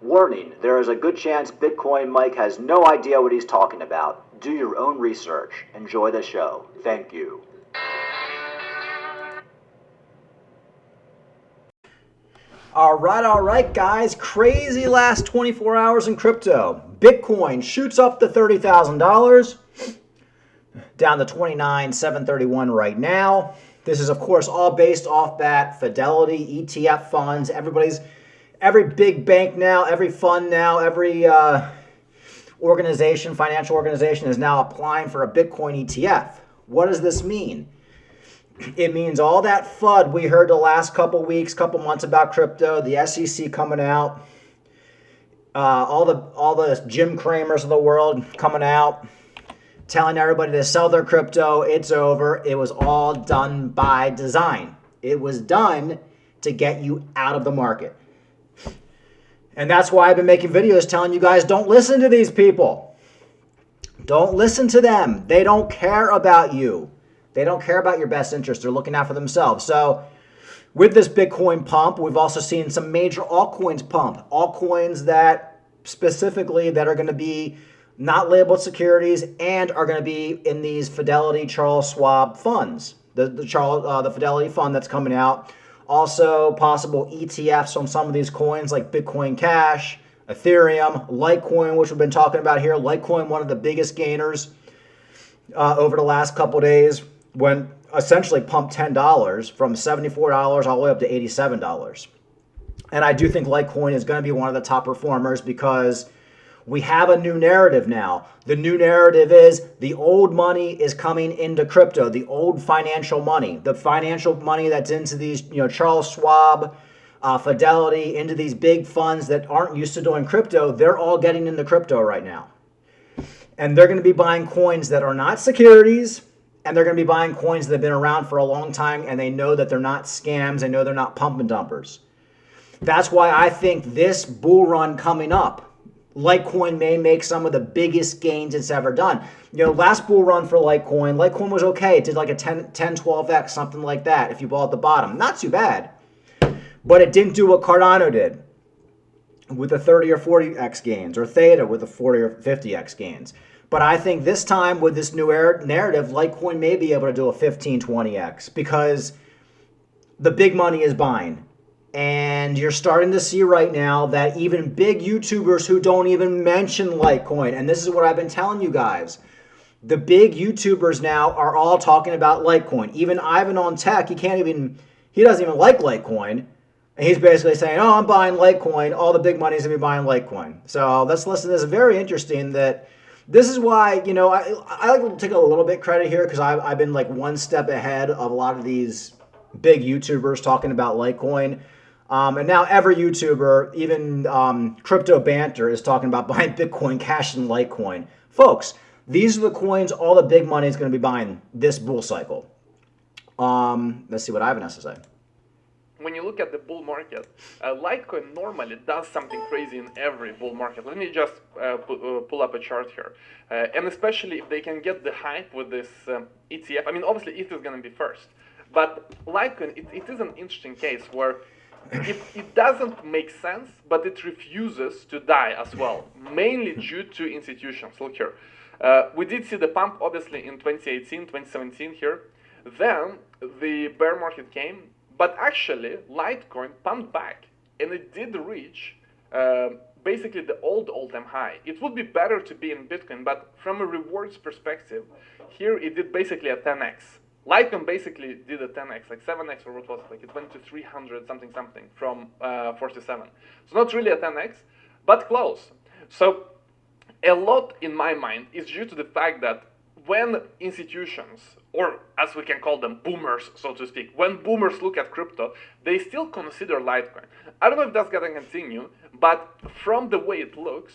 Warning, there is a good chance Bitcoin Mike has no idea what he's talking about. Do your own research. Enjoy the show. Thank you. All right, guys. Crazy last 24 hours in crypto. Bitcoin shoots up to $30,000, down to 29,731 right now. This is, of course, all based off that Fidelity ETF funds. Every big bank now, every fund now, every organization, financial organization is now applying for a Bitcoin ETF. What does this mean? It means all that FUD we heard the last couple weeks, couple months about crypto, the SEC coming out, all the Jim Cramers of the world coming out, telling everybody to sell their crypto. It's over. It was all done by design. It was done to get you out of the market. And that's why I've been making videos telling you guys, don't listen to these people. Don't listen to them. They don't care about you. They don't care about your best interest. They're looking out for themselves. So with this Bitcoin pump, we've also seen some major altcoins pump. Altcoins that specifically that are going to be not labeled securities and are going to be in these Fidelity Charles Schwab funds. The Fidelity fund that's coming out. Also possible ETFs on some of these coins like Bitcoin Cash, Ethereum, Litecoin, which we've been talking about here. Litecoin, one of the biggest gainers over the last couple days, when essentially pumped $10 from $74 all the way up to $87. And I do think Litecoin is going to be one of the top performers because we have a new narrative now. The new narrative is the old money is coming into crypto, the old financial money, the financial money that's into these, Charles Schwab, Fidelity, into these big funds that aren't used to doing crypto. They're all getting into crypto right now. And they're going to be buying coins that are not securities, and they're going to be buying coins that have been around for a long time, and they know that they're not scams. They know they're not pump and dumpers. That's why I think this bull run coming up, Litecoin may make some of the biggest gains it's ever done. Last bull run for Litecoin was okay. It did like a 10, 12x, something like that if you bought at the bottom. Not too bad. But it didn't do what Cardano did with the 30 or 40x gains, or Theta with the 40 or 50x gains. But I think this time with this new narrative, Litecoin may be able to do a 15, 20x because the big money is buying. And you're starting to see right now that even big YouTubers who don't even mention Litecoin, and this is what I've been telling you guys, the big YouTubers now are all talking about Litecoin. Even Ivan on Tech, he doesn't even like Litecoin. And he's basically saying, I'm buying Litecoin. All the big money's going to be buying Litecoin. So let's listen. This is very interesting that this is why, I like to take a little bit credit here because I've been like one step ahead of a lot of these big YouTubers talking about Litecoin. And now every YouTuber, even Crypto Banter, is talking about buying Bitcoin Cash and Litecoin. Folks, these are the coins all the big money is going to be buying this bull cycle. Let's see what Ivan has to say. When you look at the bull market, Litecoin normally does something crazy in every bull market. Let me just pull up a chart here. And especially if they can get the hype with this ETF. I mean, obviously ETH is going to be first. But Litecoin, it is an interesting case where it doesn't make sense, but it refuses to die as well, mainly due to institutions. Look here. We did see the pump, obviously, in 2018, 2017 here. Then the bear market came. But actually, Litecoin pumped back, and it did reach basically the old all-time high. It would be better to be in Bitcoin, but from a rewards perspective, here it did basically a 10x. Litecoin basically did a 10x, like 7x, or what was it? Like it went to 300 something from 47. So not really a 10x, but close. So a lot, in my mind, is due to the fact that when institutions, or as we can call them, boomers, so to speak, when boomers look at crypto, they still consider Litecoin. I don't know if that's going to continue, but from the way it looks,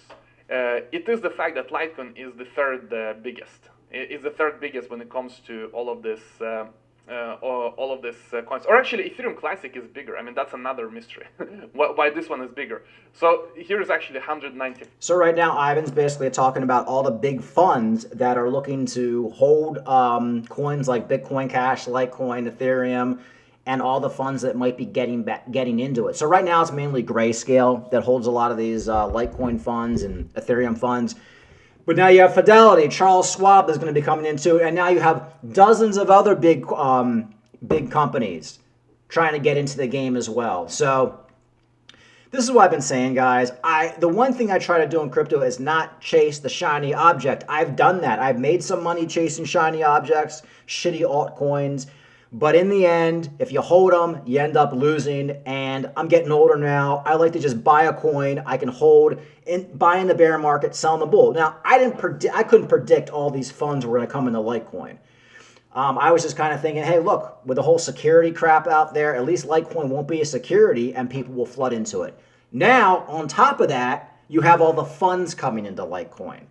it is the fact that Litecoin is the third biggest. It's the third biggest when it comes to all of this coins. Or actually, Ethereum Classic is bigger. I mean, that's another mystery. Why this one is bigger. So here is actually 190. So right now, Ivan's basically talking about all the big funds that are looking to hold coins like Bitcoin Cash, Litecoin, Ethereum, and all the funds that might be getting into it. So right now it's mainly Grayscale that holds a lot of these Litecoin funds and Ethereum funds. But now you have Fidelity, Charles Schwab is going to be coming into it, and now you have dozens of other big companies trying to get into the game as well. So this is what I've been saying, guys. The one thing I try to do in crypto is not chase the shiny object. I've done that. I've made some money chasing shiny objects, shitty altcoins. But in the end, if you hold them, you end up losing. And I'm getting older now. I like to just buy a coin I can hold, and buy in the bear market, sell in the bull. Now, I couldn't predict all these funds were going to come into Litecoin. I was just kind of thinking, hey, look, with the whole security crap out there, at least Litecoin won't be a security and people will flood into it. Now, on top of that, you have all the funds coming into Litecoin.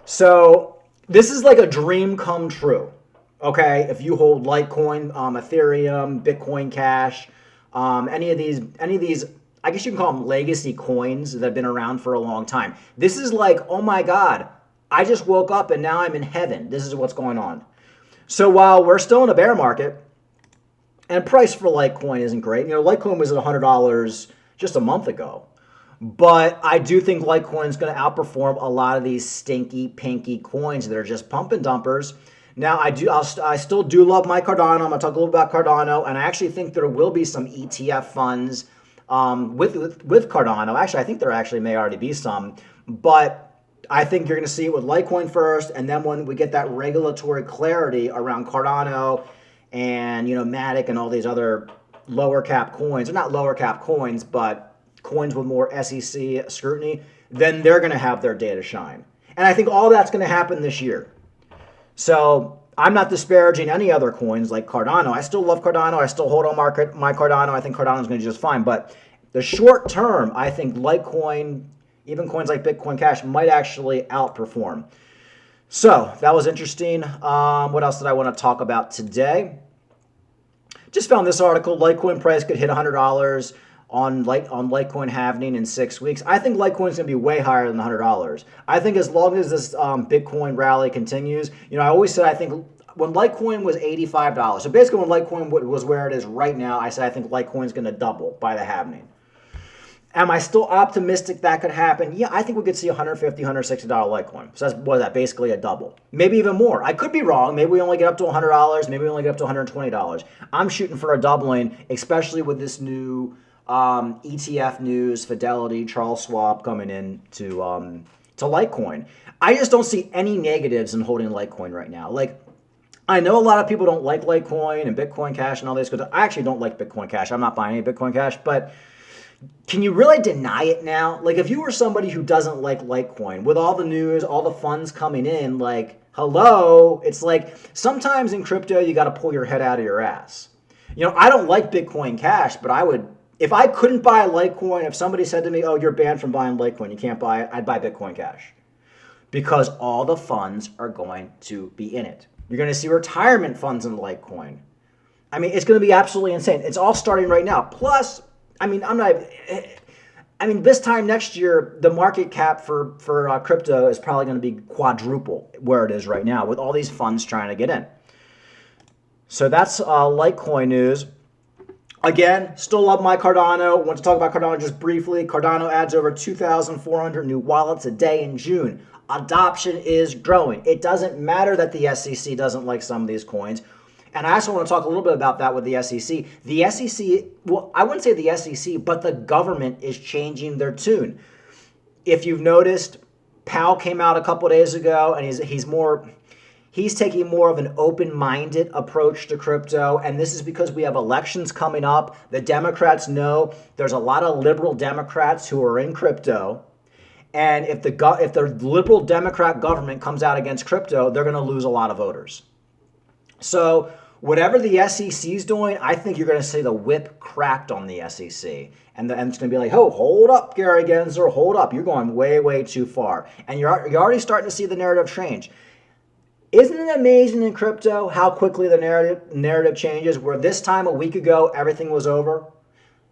So this is like a dream come true, okay? If you hold Litecoin, Ethereum, Bitcoin Cash, any of these, I guess you can call them legacy coins that have been around for a long time. This is like, oh my God, I just woke up and now I'm in heaven. This is what's going on. So while we're still in a bear market, and price for Litecoin isn't great. You know, Litecoin was at $100 just a month ago. But I do think Litecoin is going to outperform a lot of these stinky, pinky coins that are just pump and dumpers. Now, I still do love my Cardano. I'm going to talk a little about Cardano, and I actually think there will be some ETF funds with Cardano. Actually, I think there actually may already be some, but I think you're going to see it with Litecoin first, and then when we get that regulatory clarity around Cardano and, you know, Matic and all these other lower cap coins, or not lower cap coins, but coins with more SEC scrutiny, then they're going to have their day to shine. And I think all that's going to happen this year. So I'm not disparaging any other coins like Cardano. I still love Cardano. I still hold on my Cardano. I think Cardano is going to do just fine. But the short term, I think Litecoin, even coins like Bitcoin Cash, might actually outperform. So that was interesting. What else did I want to talk about today? Just found this article. Litecoin price could hit $100 on Litecoin halving in 6 weeks. I think Litecoin is going to be way higher than $100. I think as long as this Bitcoin rally continues, you know, I always said I think when Litecoin was $85, so basically when Litecoin was where it is right now, I said I think Litecoin is going to double by the halving. Am I still optimistic that could happen? Yeah, I think we could see $150, $160 Litecoin. So that's basically a double. Maybe even more. I could be wrong. Maybe we only get up to $100. Maybe we only get up to $120. I'm shooting for a doubling, especially with this new ETF news, Fidelity, Charles Schwab coming in to Litecoin. I just don't see any negatives in holding Litecoin right now. Like, I know a lot of people don't like Litecoin and Bitcoin Cash and all this, because I actually don't like Bitcoin Cash. I'm not buying any Bitcoin Cash, but can you really deny it now? Like, if you were somebody who doesn't like Litecoin, with all the news, all the funds coming in, like, hello, it's like sometimes in crypto, you got to pull your head out of your ass. You know, I don't like Bitcoin Cash, but I would, if I couldn't buy Litecoin, if somebody said to me, oh, you're banned from buying Litecoin, you can't buy it, I'd buy Bitcoin Cash. Because all the funds are going to be in it. You're going to see retirement funds in Litecoin. I mean, it's going to be absolutely insane. It's all starting right now. Plus, I mean, this time next year, the market cap for crypto is probably going to be quadruple where it is right now with all these funds trying to get in. So that's Litecoin news. Again, still love my Cardano. Want to talk about Cardano just briefly. Cardano adds over 2,400 new wallets a day in June. Adoption is growing. It doesn't matter that the SEC doesn't like some of these coins. And I also want to talk a little bit about that with the SEC. The SEC, well, I wouldn't say the SEC, but the government is changing their tune. If you've noticed, Powell came out a couple of days ago, and he's taking more of an open-minded approach to crypto, and this is because we have elections coming up. The Democrats know there's a lot of liberal Democrats who are in crypto, and if the liberal Democrat government comes out against crypto, they're going to lose a lot of voters. So whatever the SEC is doing, I think you're going to see the whip cracked on the SEC. And it's going to be like, oh, hold up, Gary Gensler, hold up. You're going way, way too far. And you're already starting to see the narrative change. Isn't it amazing in crypto how quickly the narrative changes, where this time a week ago, everything was over?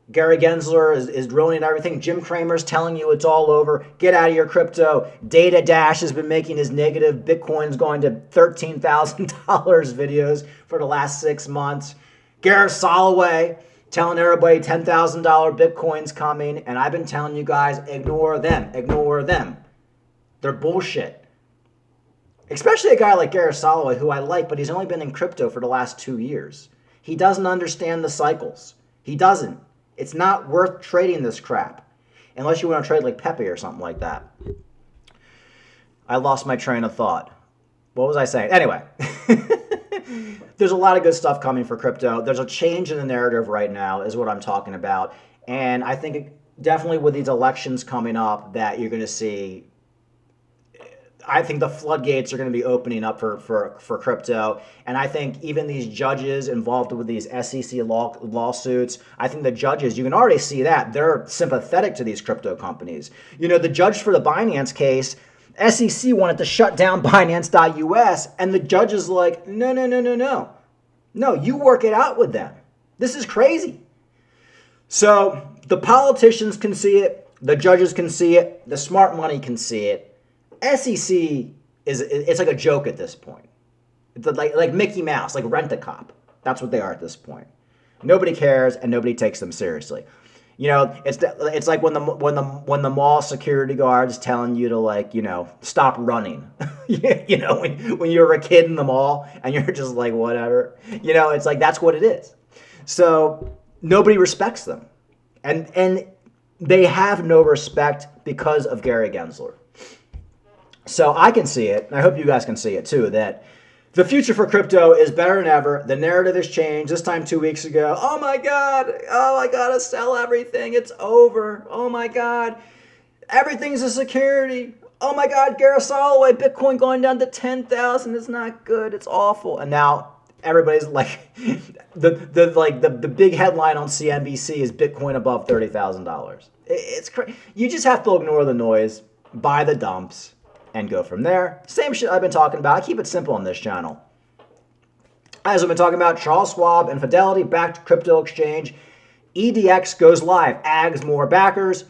Gary Gensler is ruining everything. Jim Cramer's telling you it's all over. Get out of your crypto. Data Dash has been making his negative Bitcoin's going to $13,000 videos for the last 6 months. Gareth Soloway telling everybody $10,000 Bitcoin's coming, and I've been telling you guys, ignore them, ignore them. They're bullshit. Especially a guy like Gareth Soloway, who I like, but he's only been in crypto for the last 2 years. He doesn't understand the cycles. He doesn't. It's not worth trading this crap. Unless you want to trade like Pepe or something like that. I lost my train of thought. What was I saying? Anyway. There's a lot of good stuff coming for crypto. There's a change in the narrative right now is what I'm talking about. And I think definitely with these elections coming up that you're going to see, I think the floodgates are going to be opening up for crypto. And I think even these judges involved with these SEC lawsuits, I think the judges, you can already see that, they're sympathetic to these crypto companies. You know, the judge for the Binance case, SEC wanted to shut down Binance.us, and the judge is like, no. No, you work it out with them. This is crazy. So the politicians can see it, the judges can see it, the smart money can see it. SEC it's like a joke at this point. It's like Mickey Mouse, like Rent-A-Cop. That's what they are at this point. Nobody cares and nobody takes them seriously. You know, it's like when the mall security guard's telling you to, like, you know, stop running. You know, when you're a kid in the mall and you're just like, whatever. You know, it's like that's what it is. So nobody respects them. And they have no respect because of Gary Gensler. So I can see it, and I hope you guys can see it too, that the future for crypto is better than ever. The narrative has changed. This time 2 weeks ago, oh my God, I gotta sell everything. It's over. Oh my God, everything's a security. Oh my God, Gareth Soloway, Bitcoin going down to 10,000 is not good. It's awful. And now everybody's like, the big headline on CNBC is Bitcoin above $30,000. It's crazy. You just have to ignore the noise, buy the dumps, and go from there. Same shit I've been talking about. I keep it simple on this channel. As I've been talking about, Charles Schwab and Fidelity backed crypto exchange. EDX goes live, adds more backers.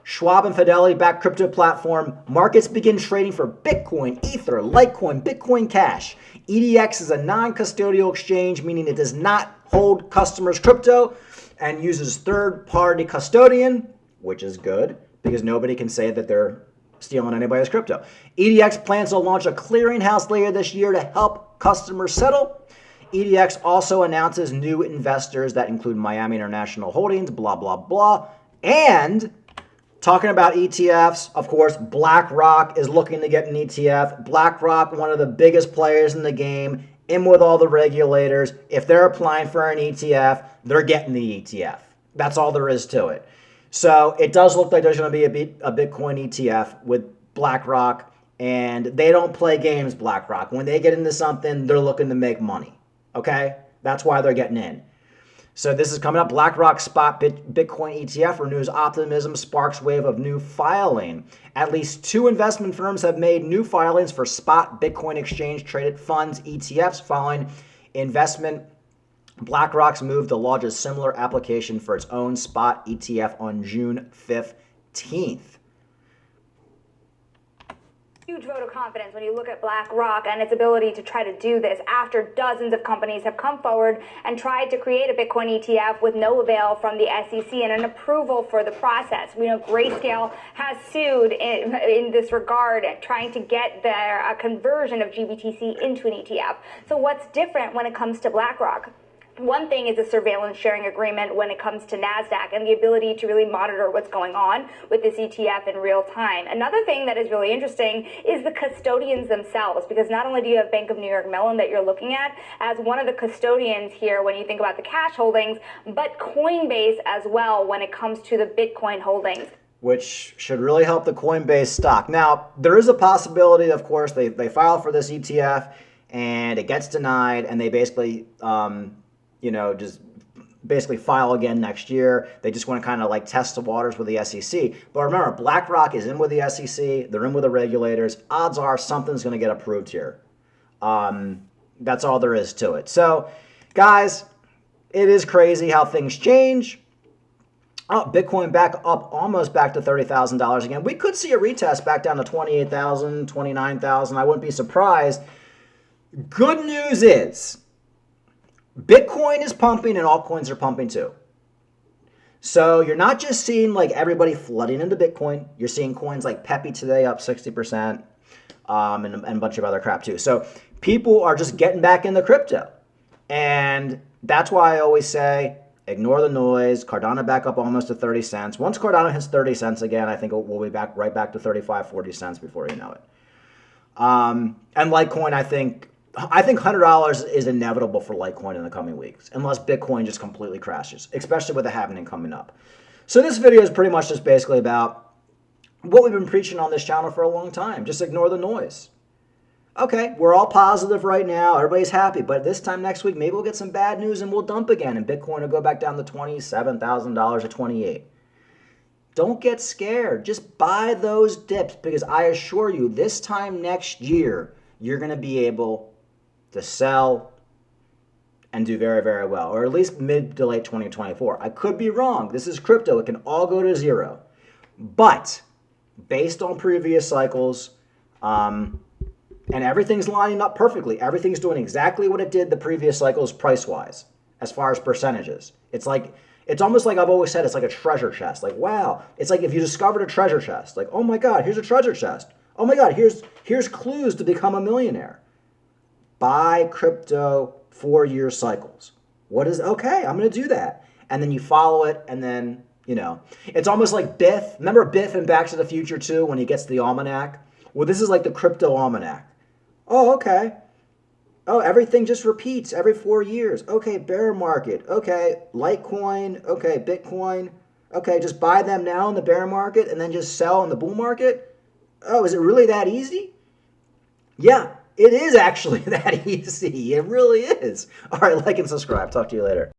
Schwab and Fidelity backed crypto platform. Markets begin trading for Bitcoin, Ether, Litecoin, Bitcoin Cash. EDX is a non-custodial exchange, meaning it does not hold customers' crypto and uses third-party custodian, which is good because nobody can say that they're stealing anybody's crypto. EDX plans to launch a clearinghouse later this year to help customers settle. EDX also announces new investors that include Miami International Holdings, blah, blah, blah. And talking about ETFs, of course, BlackRock is looking to get an ETF. BlackRock, one of the biggest players in the game, in with all the regulators. If they're applying for an ETF, they're getting the ETF. That's all there is to it. So it does look like there's going to be a Bitcoin ETF with BlackRock, and they don't play games, BlackRock. When they get into something, they're looking to make money, okay? That's why they're getting in. So this is coming up. BlackRock Spot Bitcoin ETF renews optimism, sparks wave of new filing. At least 2 investment firms have made new filings for Spot Bitcoin Exchange Traded Funds ETFs following investment. BlackRock's move to launch a similar application for its own spot ETF on June 15th. Huge vote of confidence when you look at BlackRock and its ability to try to do this after dozens of companies have come forward and tried to create a Bitcoin ETF with no avail from the SEC and an approval for the process. We know Grayscale has sued in this regard, trying to get their conversion of GBTC into an ETF. So what's different when it comes to BlackRock? One thing is a surveillance sharing agreement when it comes to NASDAQ and the ability to really monitor what's going on with this ETF in real time. Another thing that is really interesting is the custodians themselves, because not only do you have Bank of New York Mellon that you're looking at as one of the custodians here when you think about the cash holdings, but Coinbase as well when it comes to the Bitcoin holdings, which should really help the Coinbase stock. Now, there is a possibility, of course, they file for this ETF and it gets denied, and they basically just basically file again next year. They just want to kind of like test the waters with the SEC. But remember, BlackRock is in with the SEC. They're in with the regulators. Odds are something's going to get approved here. That's all there is to it. So, guys, it is crazy how things change. Oh, Bitcoin back up, almost back to $30,000 again. We could see a retest back down to 28,000, 29,000. I wouldn't be surprised. Good news is, Bitcoin is pumping and altcoins are pumping too. So you're not just seeing like everybody flooding into Bitcoin. You're seeing coins like Pepe today up 60%, and a bunch of other crap too. So people are just getting back into crypto. And that's why I always say, ignore the noise. Cardano back up almost to 30 cents. Once Cardano hits 30 cents again, I think we'll be back right back to 35, 40 cents before you know it. And Litecoin, I think $100 is inevitable for Litecoin in the coming weeks, unless Bitcoin just completely crashes, especially with the halving coming up. So this video is pretty much just basically about what we've been preaching on this channel for a long time. Just ignore the noise. Okay, we're all positive right now. Everybody's happy. But this time next week, maybe we'll get some bad news and we'll dump again. And Bitcoin will go back down to $27,000 or $28,000. Don't get scared. Just buy those dips, because I assure you, this time next year, you're going to be able to sell and do very, very well. Or at least mid to late 2024. I could be wrong. This is crypto. It can all go to zero. But based on previous cycles, and everything's lining up perfectly. Everything's doing exactly what it did the previous cycles price-wise, as far as percentages. It's almost like I've always said, it's like a treasure chest. Like, wow. It's like if you discovered a treasure chest. Like, oh my God, here's a treasure chest. Oh my God, here's clues to become a millionaire. Buy crypto 4-year cycles. Okay, I'm going to do that. And then you follow it, and then, it's almost like Biff. Remember Biff in Back to the Future 2 when he gets the almanac? Well, this is like the crypto almanac. Oh, okay. Oh, everything just repeats every 4 years. Okay, bear market. Okay, Litecoin. Okay, Bitcoin. Okay, just buy them now in the bear market and then just sell in the bull market. Oh, is it really that easy? Yeah, it is actually that easy. It really is. All right, like and subscribe. Talk to you later.